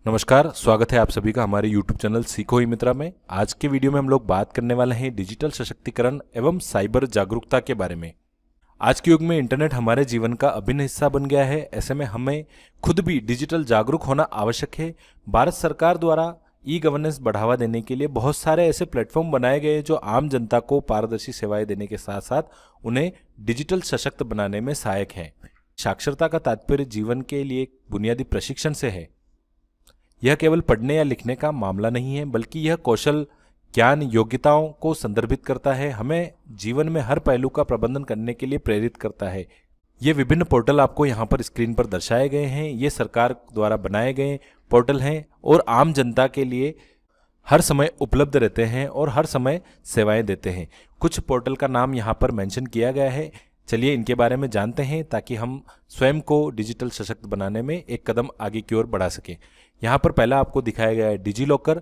नमस्कार, स्वागत है आप सभी का हमारे YouTube चैनल सीखो ई मित्रा में। आज के वीडियो में हम लोग बात करने वाले हैं डिजिटल सशक्तिकरण एवं साइबर जागरूकता के बारे में। आज के युग में इंटरनेट हमारे जीवन का अभिन्न हिस्सा बन गया है। ऐसे में हमें खुद भी डिजिटल जागरूक होना आवश्यक है। भारत सरकार द्वारा ई गवर्नेंस बढ़ावा देने के लिए बहुत सारे ऐसे प्लेटफॉर्म बनाए गए हैं जो आम जनता को पारदर्शी सेवाएं देने के साथ साथ उन्हें डिजिटल सशक्त बनाने में सहायक है। साक्षरता का तात्पर्य जीवन के लिए एक बुनियादी प्रशिक्षण से है। यह केवल पढ़ने या लिखने का मामला नहीं है, बल्कि यह कौशल, ज्ञान, योग्यताओं को संदर्भित करता है। हमें जीवन में हर पहलू का प्रबंधन करने के लिए प्रेरित करता है। ये विभिन्न पोर्टल आपको यहाँ पर स्क्रीन पर दर्शाए गए हैं। ये सरकार द्वारा बनाए गए पोर्टल हैं और आम जनता के लिए हर समय उपलब्ध रहते हैं और हर समय सेवाएं देते हैं। कुछ पोर्टल का नाम यहाँ पर मेंशन किया गया है। चलिए इनके बारे में जानते हैं ताकि हम स्वयं को डिजिटल सशक्त बनाने में एक कदम आगे की ओर बढ़ा सकें। यहाँ पर पहला आपको दिखाया गया है डिजी लॉकर,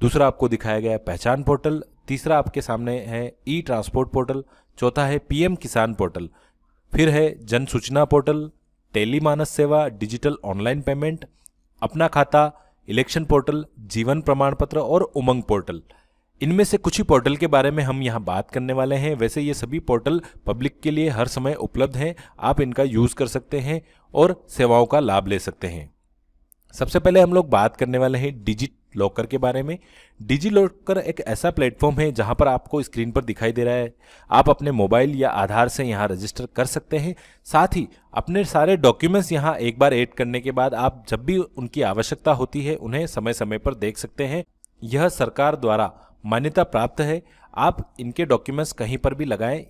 दूसरा आपको दिखाया गया है पहचान पोर्टल, तीसरा आपके सामने है ई ट्रांसपोर्ट पोर्टल, चौथा है पीएम किसान पोर्टल, फिर है जन सूचना पोर्टल, टेली मानस सेवा, डिजिटल ऑनलाइन पेमेंट, अपना खाता, इलेक्शन पोर्टल, जीवन प्रमाण पत्र और उमंग पोर्टल। इनमें से कुछ ही पोर्टल के बारे में हम यहाँ बात करने वाले हैं। वैसे ये सभी पोर्टल पब्लिक के लिए हर समय उपलब्ध हैं। आप इनका यूज़ कर सकते हैं और सेवाओं का लाभ ले सकते हैं। सबसे पहले हम लोग बात करने वाले हैं डिजी लॉकर के बारे में। डिजी लॉकर एक ऐसा प्लेटफॉर्म है जहां पर आपको स्क्रीन पर दिखाई दे रहा है। आप अपने मोबाइल या आधार से यहां रजिस्टर कर सकते हैं। साथ ही अपने सारे डॉक्यूमेंट्स यहां एक बार ऐड करने के बाद आप जब भी उनकी आवश्यकता होती है उन्हें समय समय पर देख सकते हैं। यह सरकार द्वारा मान्यता प्राप्त है। आप इनके डॉक्यूमेंट्स कहीं पर भी लगाएं,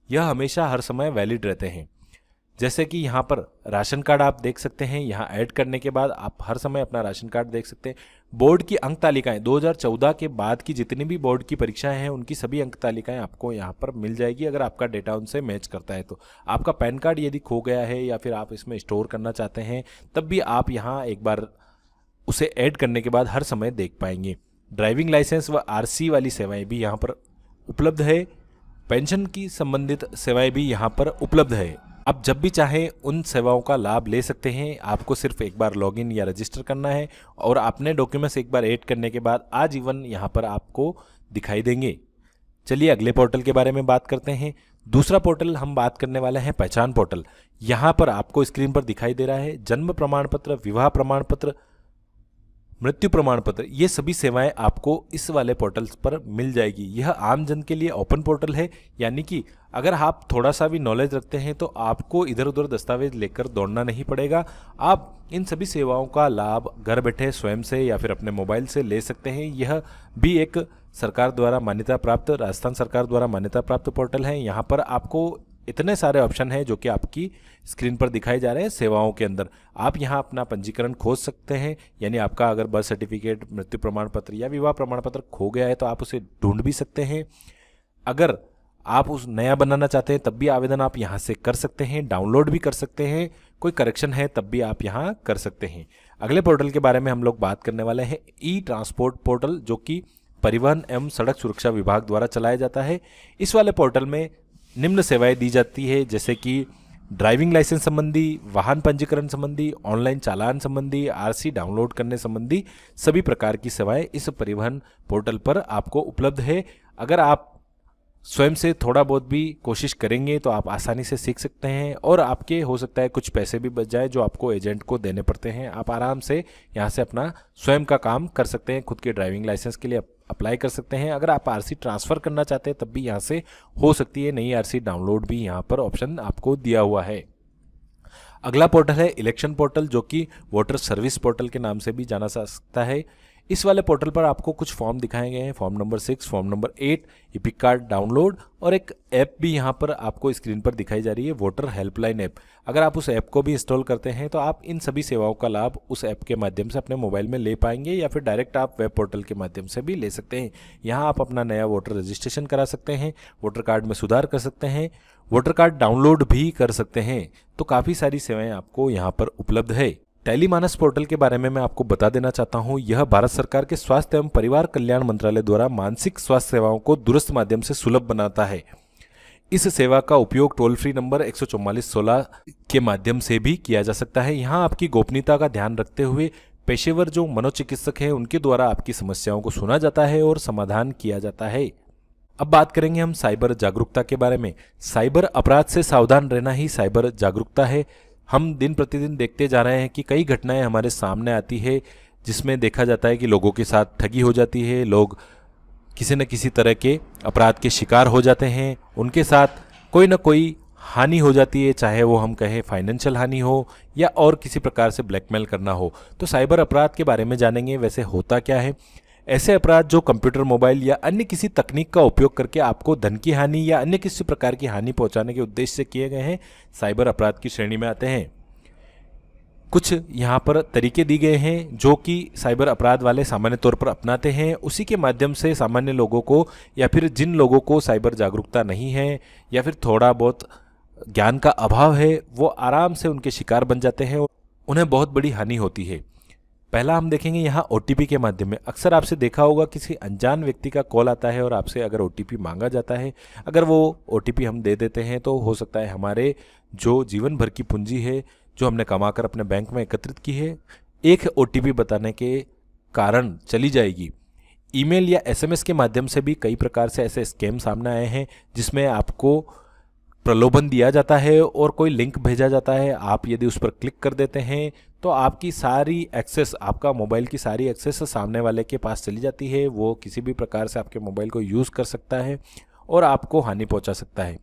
यह हमेशा हर समय वैलिड रहते हैं। जैसे कि यहाँ पर राशन कार्ड आप देख सकते हैं। यहाँ ऐड करने के बाद आप हर समय अपना राशन कार्ड देख सकते हैं। बोर्ड की अंक तालिकाएं 2014 के बाद की जितनी भी बोर्ड की परीक्षाएं हैं उनकी सभी अंक तालिकाएं आपको यहाँ पर मिल जाएगी अगर आपका डेटा उनसे मैच करता है तो। आपका पैन कार्ड यदि खो गया है या फिर आप इसमें स्टोर करना चाहते हैं तब भी आप यहाँ एक बार उसे ऐड करने के बाद हर समय देख पाएंगे। ड्राइविंग लाइसेंस व आरसी वाली सेवाएं भी यहाँ पर उपलब्ध है। पेंशन की संबंधित सेवाएं भी यहाँ पर उपलब्ध है। आप जब भी चाहें उन सेवाओं का लाभ ले सकते हैं। आपको सिर्फ एक बार लॉगिन या रजिस्टर करना है और अपने डॉक्यूमेंट्स एक बार ऐड करने के बाद आजीवन यहाँ पर आपको दिखाई देंगे। चलिए अगले पोर्टल के बारे में बात करते हैं। दूसरा पोर्टल हम बात करने वाले हैं पहचान पोर्टल। यहाँ पर आपको स्क्रीन पर दिखाई दे रहा है जन्म प्रमाण पत्र, विवाह प्रमाण पत्र, मृत्यु प्रमाण पत्र, ये सभी सेवाएं आपको इस वाले पोर्टल्स पर मिल जाएगी। यह आम जन के लिए ओपन पोर्टल है, यानी कि अगर आप थोड़ा सा भी नॉलेज रखते हैं तो आपको इधर उधर दस्तावेज लेकर दौड़ना नहीं पड़ेगा। आप इन सभी सेवाओं का लाभ घर बैठे स्वयं से या फिर अपने मोबाइल से ले सकते हैं। यह भी एक सरकार द्वारा मान्यता प्राप्त, राजस्थान सरकार द्वारा मान्यता प्राप्त पोर्टल है। यहाँ पर आपको इतने सारे ऑप्शन हैं जो कि आपकी स्क्रीन पर दिखाए जा रहे हैं। सेवाओं के अंदर आप यहां अपना पंजीकरण खोज सकते हैं, यानी आपका अगर बर्थ सर्टिफिकेट, मृत्यु प्रमाण पत्र या विवाह प्रमाण पत्र खो गया है तो आप उसे ढूंढ भी सकते हैं। अगर आप उस नया बनाना चाहते हैं तब भी आवेदन आप यहां से कर सकते हैं, डाउनलोड भी कर सकते हैं। कोई करेक्शन है तब भी आप यहां कर सकते हैं। अगले पोर्टल के बारे में हम लोग बात करने वाले हैं ई ट्रांसपोर्ट पोर्टल, जो कि परिवहन एवं सड़क सुरक्षा विभाग द्वारा चलाया जाता है। इस वाले पोर्टल में निम्न सेवाएं दी जाती है, जैसे कि ड्राइविंग लाइसेंस संबंधी, वाहन पंजीकरण संबंधी, ऑनलाइन चालान संबंधी, आरसी डाउनलोड करने संबंधी सभी प्रकार की सेवाएं इस परिवहन पोर्टल पर आपको उपलब्ध है। अगर आप स्वयं से थोड़ा बहुत भी कोशिश करेंगे तो आप आसानी से सीख सकते हैं और आपके हो सकता है कुछ पैसे भी बच जाए जो आपको एजेंट को देने पड़ते हैं। आप आराम से यहाँ से अपना स्वयं का काम कर सकते हैं। खुद के ड्राइविंग लाइसेंस के लिए अप्लाई कर सकते हैं। अगर आप आरसी ट्रांसफ़र करना चाहते हैं तब भी यहाँ से हो सकती है। नई आरसी डाउनलोड भी यहाँ पर ऑप्शन आपको दिया हुआ है। अगला पोर्टल है इलेक्शन पोर्टल, जो कि वोटर सर्विस पोर्टल के नाम से भी जाना जा सकता है। इस वाले पोर्टल पर आपको कुछ फॉर्म दिखाए गए हैं, form number 6, form number 8, EPIC card download और एक ऐप भी यहाँ पर आपको स्क्रीन पर दिखाई जा रही है, वोटर हेल्पलाइन ऐप। अगर आप उस ऐप को भी इंस्टॉल करते हैं तो आप इन सभी सेवाओं का लाभ उस ऐप के माध्यम से अपने मोबाइल में ले पाएंगे या फिर डायरेक्ट आप वेब पोर्टल के माध्यम से भी ले सकते हैं। यहाँ आप अपना नया वोटर रजिस्ट्रेशन करा सकते हैं, वोटर कार्ड में सुधार कर सकते हैं, वोटर कार्ड डाउनलोड भी कर सकते हैं। तो काफ़ी सारी सेवाएं आपको यहाँ पर उपलब्ध है। टेली मानस पोर्टल के बारे में मैं आपको बता देना चाहता हूं। यह भारत सरकार के स्वास्थ्य एवं परिवार कल्याण मंत्रालय द्वारा मानसिक स्वास्थ्य सेवाओं को दूरस्थ माध्यम से सुलभ बनाता है। इस सेवा का उपयोग टोल फ्री नंबर 14416 के माध्यम से भी किया जा सकता है। यहाँ आपकी गोपनीयता का ध्यान रखते हुए पेशेवर जो मनोचिकित्सक हैं उनके द्वारा आपकी समस्याओं को सुना जाता है और समाधान किया जाता है। अब बात करेंगे हम साइबर जागरूकता के बारे में। साइबर अपराध से सावधान रहना ही साइबर जागरूकता है। हम दिन प्रतिदिन देखते जा रहे हैं कि कई घटनाएं हमारे सामने आती है जिसमें देखा जाता है कि लोगों के साथ ठगी हो जाती है, लोग किसी न किसी तरह के अपराध के शिकार हो जाते हैं, उनके साथ कोई ना कोई हानि हो जाती है, चाहे वो हम कहें फाइनेंशियल हानि हो या और किसी प्रकार से ब्लैकमेल करना हो। तो साइबर अपराध के बारे में जानेंगे, वैसे होता क्या है। ऐसे अपराध जो कंप्यूटर, मोबाइल या अन्य किसी तकनीक का उपयोग करके आपको धन की हानि या अन्य किसी प्रकार की हानि पहुंचाने के उद्देश्य से किए गए हैं, साइबर अपराध की श्रेणी में आते हैं। कुछ यहाँ पर तरीके दिए गए हैं जो कि साइबर अपराध वाले सामान्य तौर पर अपनाते हैं। उसी के माध्यम से सामान्य लोगों को या फिर जिन लोगों को साइबर जागरूकता नहीं है या फिर थोड़ा बहुत ज्ञान का अभाव है, वो आराम से उनके शिकार बन जाते हैं, उन्हें बहुत बड़ी हानि होती है। पहला हम देखेंगे यहाँ OTP के माध्यम में। अक्सर आपसे देखा होगा किसी अनजान व्यक्ति का कॉल आता है और आपसे अगर OTP मांगा जाता है, अगर वो OTP हम दे देते हैं तो हो सकता है हमारे जो जीवन भर की पूंजी है जो हमने कमाकर अपने बैंक में एकत्रित की है, एक OTP बताने के कारण चली जाएगी। ईमेल या SMS के माध्यम से भी कई प्रकार से ऐसे स्कैम सामने आए हैं जिसमें आपको प्रलोभन दिया जाता है और कोई लिंक भेजा जाता है। आप यदि उस पर क्लिक कर देते हैं तो आपकी सारी एक्सेस, आपका मोबाइल की सारी एक्सेस सामने वाले के पास चली जाती है। वो किसी भी प्रकार से आपके मोबाइल को यूज़ कर सकता है और आपको हानि पहुंचा सकता है।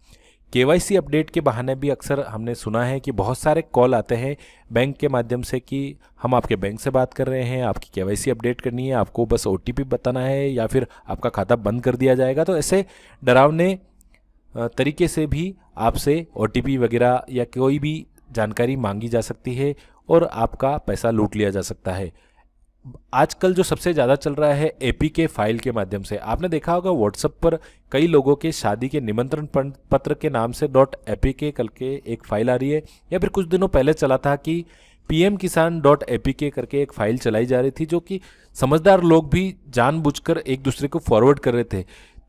KYC अपडेट के बहाने भी अक्सर हमने सुना है कि बहुत सारे कॉल आते हैं बैंक के माध्यम से कि हम आपके बैंक से बात कर रहे हैं, आपकी KYC अपडेट करनी है, आपको बस OTP बताना है या फिर आपका खाता बंद कर दिया जाएगा। तो ऐसे डरावने तरीके से भी आपसे OTP वगैरह या कोई भी जानकारी मांगी जा सकती है और आपका पैसा लूट लिया जा सकता है। आजकल जो सबसे ज़्यादा चल रहा है APK फाइल के माध्यम से, आपने देखा होगा व्हाट्सएप पर कई लोगों के शादी के निमंत्रण पत्र के नाम से .apk करके एक फाइल आ रही है, या फिर कुछ दिनों पहले चला था कि PM किसान .apk करके एक फाइल चलाई जा रही थी, जो कि समझदार लोग भी जानबूझकर एक दूसरे को फॉरवर्ड कर रहे थे।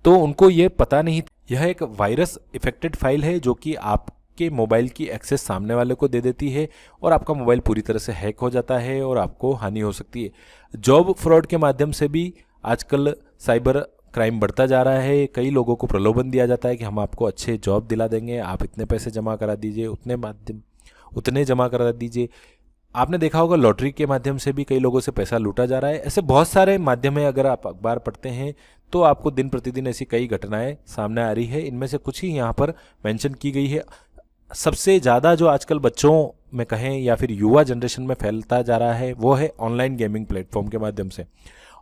तो उनको ये पता नहीं, यह एक वायरस इफेक्टेड फाइल है जो कि आपके मोबाइल की एक्सेस सामने वाले को दे देती है और आपका मोबाइल पूरी तरह से हैक हो जाता है और आपको हानि हो सकती है। जॉब फ्रॉड के माध्यम से भी आजकल साइबर क्राइम बढ़ता जा रहा है। कई लोगों को प्रलोभन दिया जाता है कि हम आपको अच्छे जॉब दिला देंगे, आप इतने पैसे जमा करा दीजिए, उतने जमा करा दीजिए। आपने देखा होगा लॉटरी के माध्यम से भी कई लोगों से पैसा लूटा जा रहा है। ऐसे बहुत सारे माध्यम है, अगर आप अखबार पढ़ते हैं तो आपको दिन प्रतिदिन ऐसी कई घटनाएं सामने आ रही है। इनमें से कुछ ही यहाँ पर मेंशन की गई है। सबसे ज़्यादा जो आजकल बच्चों में कहें या फिर युवा जनरेशन में फैलता जा रहा है वो है ऑनलाइन गेमिंग प्लेटफॉर्म के माध्यम से।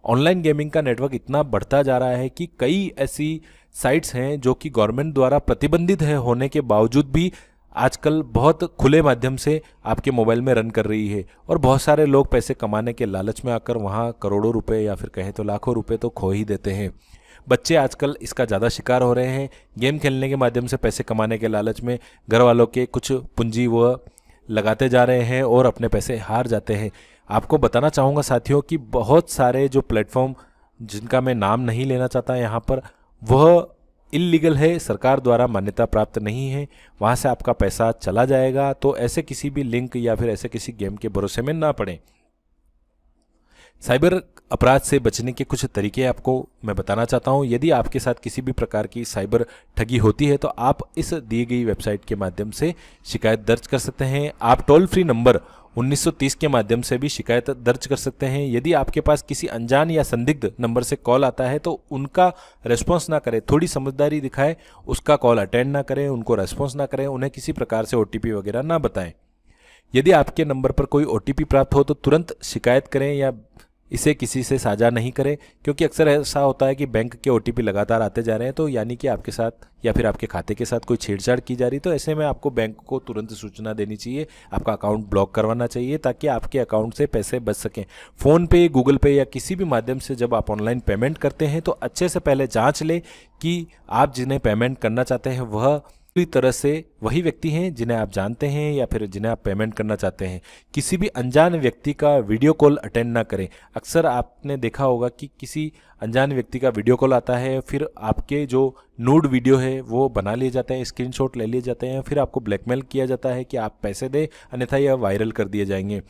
ऑनलाइन गेमिंग का नेटवर्क इतना बढ़ता जा रहा है कि कई ऐसी साइट्स हैं जो कि गवर्नमेंट द्वारा प्रतिबंधित है होने के बावजूद भी आजकल बहुत खुले माध्यम से आपके मोबाइल में रन कर रही है, और बहुत सारे लोग पैसे कमाने के लालच में आकर वहाँ करोड़ों रुपए या फिर कहें तो लाखों रुपए तो खो ही देते हैं। बच्चे आजकल इसका ज़्यादा शिकार हो रहे हैं। गेम खेलने के माध्यम से पैसे कमाने के लालच में घर वालों के कुछ पूंजी वो लगाते जा रहे हैं और अपने पैसे हार जाते हैं। आपको बताना चाहूँगा साथियों कि बहुत सारे जो प्लेटफॉर्म, जिनका मैं नाम नहीं लेना चाहता यहाँ पर, वह इल्लीगल है, सरकार द्वारा मान्यता प्राप्त नहीं है, वहाँ से आपका पैसा चला जाएगा। तो ऐसे किसी भी लिंक या फिर ऐसे किसी गेम के भरोसे में ना पड़ें। साइबर अपराध से बचने के कुछ तरीके आपको मैं बताना चाहता हूं। यदि आपके साथ किसी भी प्रकार की साइबर ठगी होती है तो आप इस दी गई वेबसाइट के माध्यम से शिकायत दर्ज कर सकते हैं। आप टोल फ्री नंबर 1930 के माध्यम से भी शिकायत दर्ज कर सकते हैं। यदि आपके पास किसी अनजान या संदिग्ध नंबर से कॉल आता है तो उनका रेस्पॉन्स ना करें, थोड़ी समझदारी दिखाएं, उसका कॉल अटेंड ना करें, उनको रेस्पॉन्स ना करें, उन्हें किसी प्रकार से OTP वगैरह ना बताएं। यदि आपके नंबर पर कोई OTP प्राप्त हो तो तुरंत शिकायत करें या इसे किसी से साझा नहीं करें, क्योंकि अक्सर ऐसा होता है कि बैंक के OTP लगातार आते जा रहे हैं, तो यानी कि आपके साथ या फिर आपके खाते के साथ कोई छेड़छाड़ की जा रही। तो ऐसे में आपको बैंक को तुरंत सूचना देनी चाहिए, आपका अकाउंट ब्लॉक करवाना चाहिए ताकि आपके अकाउंट से पैसे बच सकें। फ़ोन पे, गूगल पे या किसी भी माध्यम से जब आप ऑनलाइन पेमेंट करते हैं तो अच्छे से पहले जाँच लें कि आप जिन्हें पेमेंट करना चाहते हैं वह पूरी तरह से वही व्यक्ति हैं जिन्हें आप जानते हैं या फिर जिन्हें आप पेमेंट करना चाहते हैं। किसी भी अनजान व्यक्ति का वीडियो कॉल अटेंड ना करें। अक्सर आपने देखा होगा कि किसी अनजान व्यक्ति का वीडियो कॉल आता है, फिर आपके जो नूड वीडियो है वो बना लिए जाते हैं, स्क्रीनशॉट ले लिए जाते हैं, फिर आपको ब्लैकमेल किया जाता है कि आप पैसे दें अन्यथा यह वायरल कर दिए जाएंगे।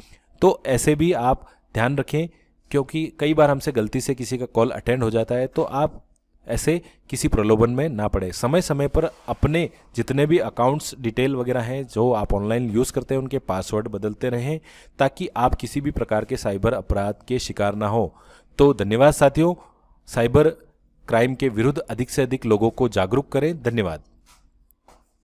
तो ऐसे भी आप ध्यान रखें, क्योंकि कई बार हमसे गलती से किसी का कॉल अटेंड हो जाता है, तो आप ऐसे किसी प्रलोभन में ना पड़े। समय समय पर अपने जितने भी अकाउंट्स डिटेल वगैरह हैं जो आप ऑनलाइन यूज़ करते हैं उनके पासवर्ड बदलते रहें, ताकि आप किसी भी प्रकार के साइबर अपराध के शिकार ना हो। तो धन्यवाद साथियों। साइबर क्राइम के विरुद्ध अधिक से अधिक लोगों को जागरूक करें। धन्यवाद।